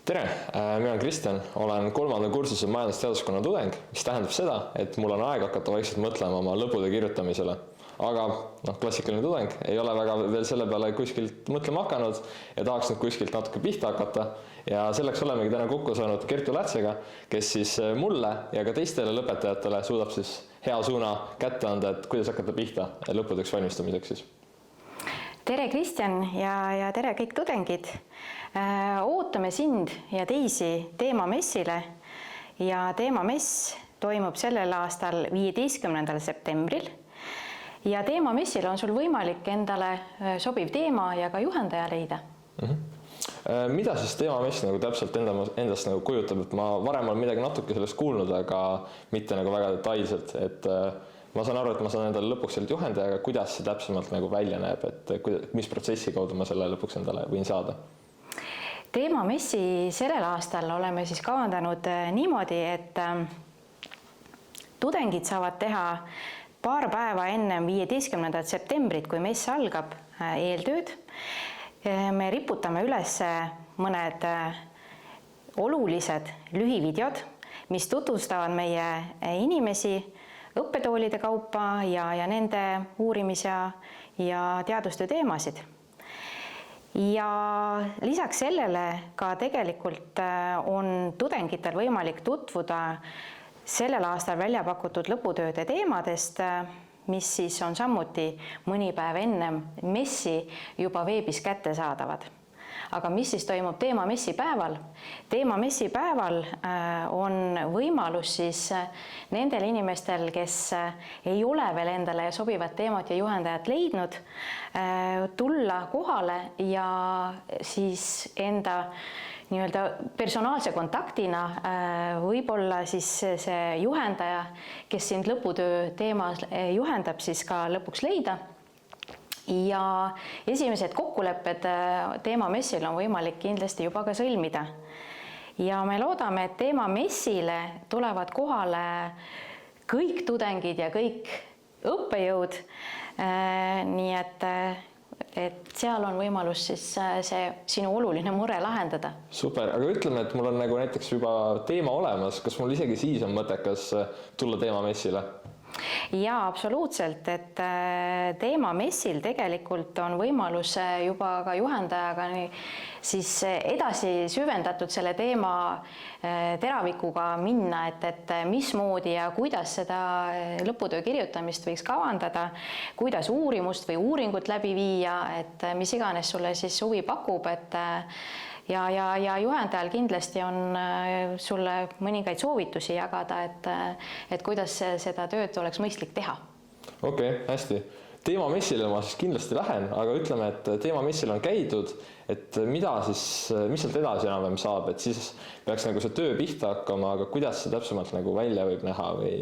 Tere, mina olen Kristjan, olen 3. kursuse majandusteaduskonna tudeng, mis tähendab seda, et mul on aeg hakata vaikselt mõtlema oma lõpude kirjutamisele. Aga klassikaline tudeng ei ole väga veel selle peale kuskilt mõtlema hakanud ja tahaks nüüd kuskilt natuke pihta hakata. Ja selleks olemegi täna kokku saanud Kertu Lätsega, kes siis mulle ja ka teistele lõpetajatele suudab siis hea suuna kätte anda, et kuidas hakata pihta lõppudeks valmistumiseks siis. Tere Kristjan ja tere kõik tudengid. Ootame sind ja teisi teemamessile ja teemamess toimub sellel aastal 15. septembril ja teemamessil on sul võimalik endale sobiv teema ja ka juhendaja leida. Mida siis teemamess täpselt endast kujutab, et ma varem olen midagi natuke sellest kuulnud, aga mitte väga detailselt, et ma saan aru, et ma saan endale lõpuks sealt juhendajaga, kuidas see täpsemalt välja näeb, et mis protsessi kaudu ma selle lõpuks endale võin saada? Teemamessi sellel aastal oleme siis kavandanud niimoodi, et tudengid saavad teha paar päeva enne 15. septembrit, kui mess algab, eeltööd. Me riputame üles mõned olulised lühivideod, mis tutvustavad meie inimesi õppetoolide kaupa ja nende uurimis- ja teadustöö teemasid. Ja lisaks sellele ka tegelikult on tudengitel võimalik tutvuda sellel aastal välja pakutud lõputööde teemadest, mis siis on samuti mõni päev enne messi juba veebis kätte saadavad. Aga mis siis toimub teemamessi päeval? Teemamessi päeval on võimalus siis nendel inimestel, kes ei ole veel endale sobivat teemat ja juhendajat leidnud, tulla kohale ja siis enda personaalse kontaktina võib-olla siis see juhendaja, kes sind lõputöö teemas juhendab, siis ka lõpuks leida. Ja esimesed kokkulepped teemamessil on võimalik kindlasti juba ka sõlmida. Ja me loodame, et teemamessile tulevad kohale kõik tudengid ja kõik õppejõud. Nii et seal on võimalus siis see sinu oluline mure lahendada. Super, aga ütleme, et mul on näiteks juba teema olemas. Kas mul isegi siis on mõttekas tulla teemamessile? Jaa, absoluutselt, et teemamessil tegelikult on võimalus juba ka juhendajaga siis edasi süvendatud selle teema teravikuga minna, et mismoodi ja kuidas seda lõputöö kirjutamist võiks kavandada, kuidas uurimust või uuringut läbi viia, et mis iganes sulle siis huvi pakub, et ja juhendajal kindlasti on sulle mõningaid soovitusi jagada, et kuidas seda tööd oleks mõistlik teha. Okei, hästi. Teemamessile ma siis kindlasti lähen, aga ütleme, et teemamessil on käidud, et mis sealt edasi enam saab, et siis peaks see töö pihta hakkama, aga kuidas see täpsemalt välja võib näha või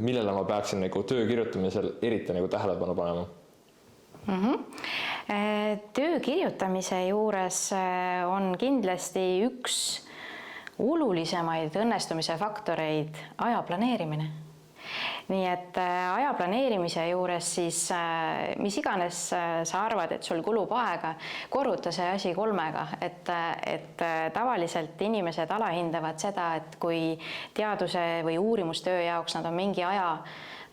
millele ma peaksin töö kirjutamisel eriti tähelepanu panema? Töö kirjutamise juures on kindlasti üks olulisemaid õnnestumise faktoreid aja planeerimine. Nii et aja planeerimise juures siis, mis iganes sa arvad, et sul kulub aega, korruta see asi 3-ga, et tavaliselt inimesed alahindavad seda, et kui teaduse või uurimustöö jaoks nad on mingi aja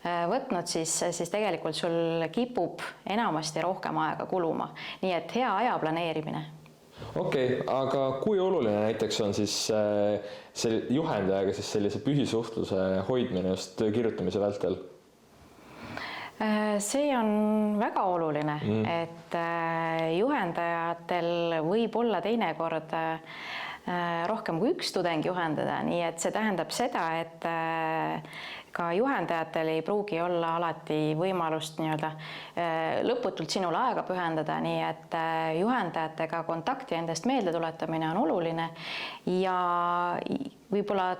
võtnud, siis tegelikult sul kipub enamasti rohkem aega kuluma. Nii et hea aja planeerimine. Okei, aga kui oluline näiteks on siis see juhendajaga siis sellise püsisuhtluse hoidmine just töö kirjutamise vältel? See on väga oluline, et juhendajatel võib olla teinekord rohkem kui üks tudeng juhendada, nii et see tähendab seda, et ka juhendajatel ei pruugi olla alati võimalust lõputult sinule aega pühendada, nii et juhendajatega kontakti endast meelde tuletamine on oluline ja võib-olla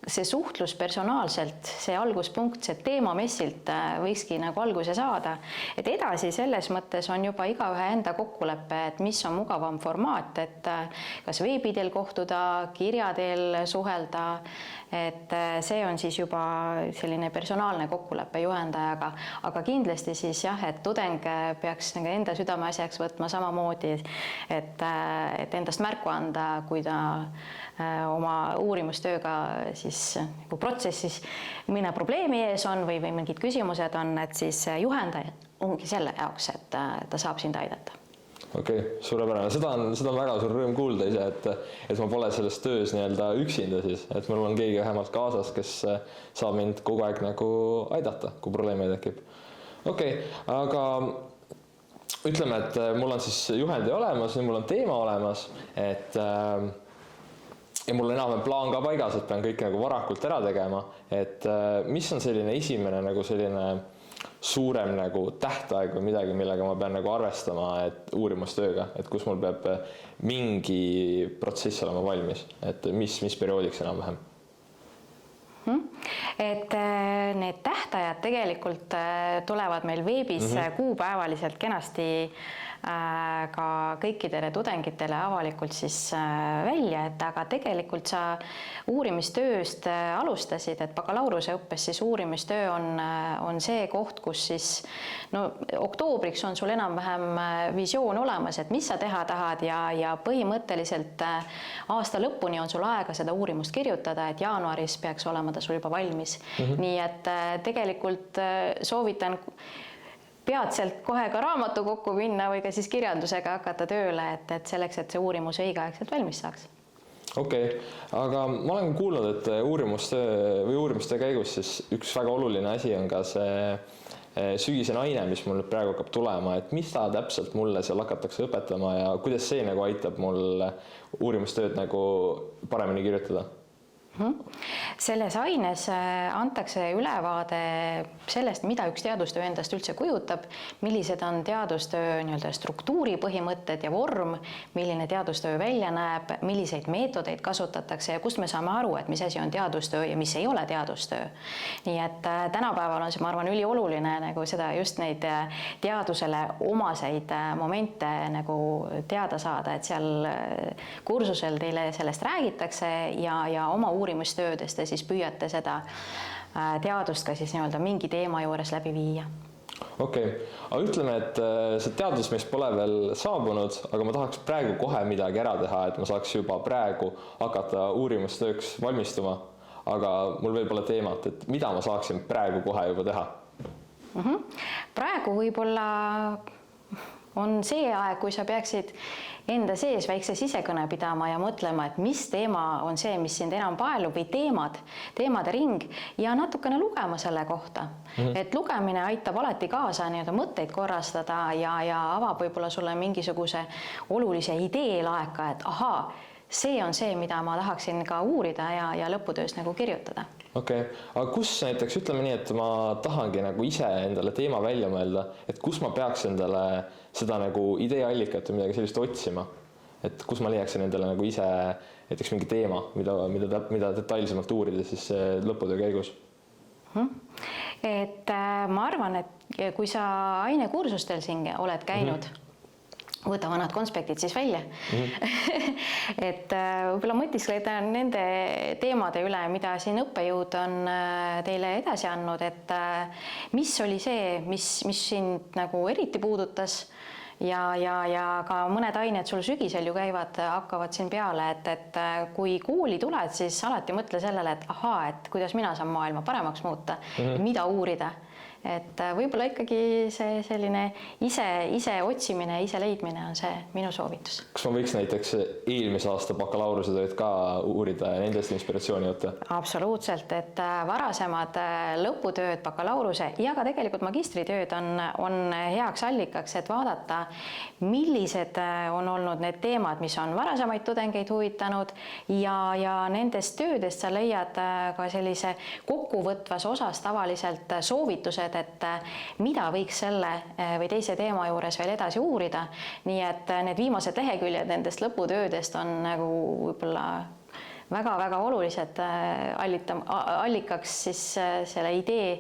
see suhtlus personaalselt, see alguspunkt, see teema messilt võikski nagu alguse saada, et edasi selles mõttes on juba igaühe enda kokkulepe, et mis on mugavam formaat, et kas veebi teel kohtuda, kirja teel suhelda, et see on siis juba selline personaalne kokkulepe juhendajaga, aga kindlasti siis jah, et tudeng peaks enda südameasjaks võtma samamoodi, et endast märku anda, kui ta oma uurimustööga siis nagu protsessis mõne probleemi ees on või mingid küsimused on, et siis juhendaja ongi selle jaoks, et ta saab sind aidata. Okei, suurepärane. Seda on väga suur rõõm kuulda ise, et ma pole selles töös nii-öelda üksinda siis, et mul on keegi vähemalt kaasas, kes saab mind kogu aeg nagu aidata, kui probleeme tekib. Okei, aga ütleme, et mul on siis juhendi olemas, mul on teema olemas, et ja mul enam plaan ka paigas, et pean kõik nagu varakult ära tegema, et mis on selline esimene nagu selline suurem nagu tähtaeg või midagi, millega ma pean nagu arvestama, et uurimustööga, et kus mul peab mingi protsess olema valmis, et mis perioodiks enam-vähem? Et need tähtajad tegelikult tulevad meil veebis kuupäevaliselt kenasti ka kõikidele tudengitele avalikult siis välja, et aga tegelikult sa uurimistööst alustasid, et bakalaureuseõppes siis uurimistöö on see koht, kus siis oktoobriks on sul enam-vähem visioon olemas, et mis sa teha tahad ja põhimõtteliselt aasta lõpuni on sul aega seda uurimust kirjutada, et jaanuaris peaks olema ta sul juba valmis. Nii et tegelikult soovitan peatselt kohe ka raamatu kokku minna või ka siis kirjandusega hakata tööle, et selleks, et see uurimus õigeaegselt valmis saaks. Okei, aga ma olen kuulnud, et uurimustöö käigus siis üks väga oluline asi on ka see sügisene aine, mis mul praegu hakkab tulema, et mis ta täpselt mulle seal hakatakse õpetama ja kuidas see nagu aitab mul uurimustööd nagu paremini kirjutada? Selles aines antakse ülevaade sellest, mida üks teadustöö endast üldse kujutab, millised on teadustöö nii-öelda struktuuri põhimõtted ja vorm, milline teadustöö välja näeb, milliseid meetodeid kasutatakse ja kust me saame aru, et mis asi on teadustöö ja mis ei ole teadustöö. Nii et tänapäeval on see, ma arvan, ülioluline nagu seda just neid teadusele omaseid momente nagu teada saada, et seal kursusel teile sellest räägitakse ja oma uurimustöödest te siis püüate seda teadust ka siis nii-öelda mingi teema juures läbi viia. Okei, aga ütleme, et see teadusmees pole veel saabunud, aga ma tahaks praegu kohe midagi ära teha, et ma saaks juba praegu hakata uurimustööks valmistuma, aga mul veel pole teemat, et mida ma saaksin praegu kohe juba teha? Praegu võib-olla on see aeg, kui sa peaksid enda sees väikse sisekõne pidama ja mõtlema, et mis teema on see, mis sind enam paelub või teemade ring ja natukene lugema selle kohta. Et lugemine aitab alati kaasa nii-öelda mõtteid korrastada ja avab võib-olla sulle mingisuguse olulise idee laeka, et ahaa, see on see, mida ma tahaksin ka uurida ja lõputöös nagu kirjutada. Okei, aga kus näiteks, ütleme nii, et ma tahangi nagu ise endale teema välja mõelda, et kus ma peaks endale seda nagu ideeallikat või midagi sellist otsima, et kus ma leiaksin endale nagu ise näiteks mingi teema, mida detailsemalt uurida siis lõputöö käigus? Et ma arvan, et kui sa ainekursustel siin oled käinud, võta vanad konspektid siis välja. Et võib-olla mõtiskleda nende teemade üle, mida siin õppejõud on teile edasi andnud, et mis oli see, mis sind nagu eriti puudutas ja ka mõned ained sul sügisel ju hakkavad siin peale, et kui kooli tuled, siis alati mõtle sellele, et ahaa, et kuidas mina saan maailma paremaks muuta, mida uurida. Et võib-olla ikkagi see selline ise otsimine, ise leidmine on see minu soovitus. Kas ma võiks näiteks eelmise aasta bakalaureuse-tööd ka uurida ja nendest inspiratsiooni võtta? Absoluutselt, et varasemad lõputööd, bakalaureuse ja ka tegelikult magistritööd on heaks allikaks, et vaadata, millised on olnud need teemad, mis on varasemaid tudengeid huvitanud ja nendest töödest sa leiad ka sellise kokkuvõtvas osas tavaliselt soovitused, et mida võiks selle või teise teema juures veel edasi uurida. Nii et need viimased leheküljed nendest lõputöödest on nagu võib-olla väga-väga olulised allikaks siis selle idee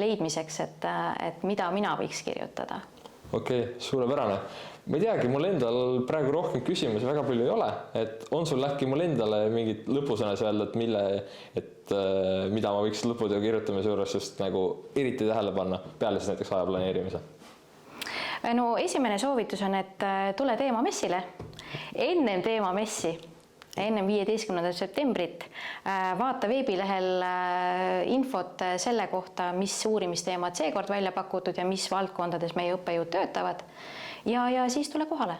leidmiseks, et mida mina võiks kirjutada. Okei, suurepärane. Ma ei teagi, mul endal praegu rohkem küsimusi väga palju ei ole, et on sul äkki mul endale mingid lõpusõnas öelda, et mida ma võiks lõputöö kirjutamise juures just nagu eriti tähele panna, peale siis näiteks aja planeerimise? No esimene soovitus on, et tule teemamessile. Ennem teemamessi, ennem 15. septembrit, vaata veebilehel infot selle kohta, mis uurimisteemad seekord välja pakutud ja mis valdkondades meie õppejõud töötavad. Ja siis tule kohale.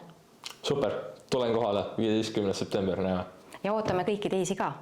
Super, tulen kohale 15. september, näeme. Ja ootame kõiki teisi ka.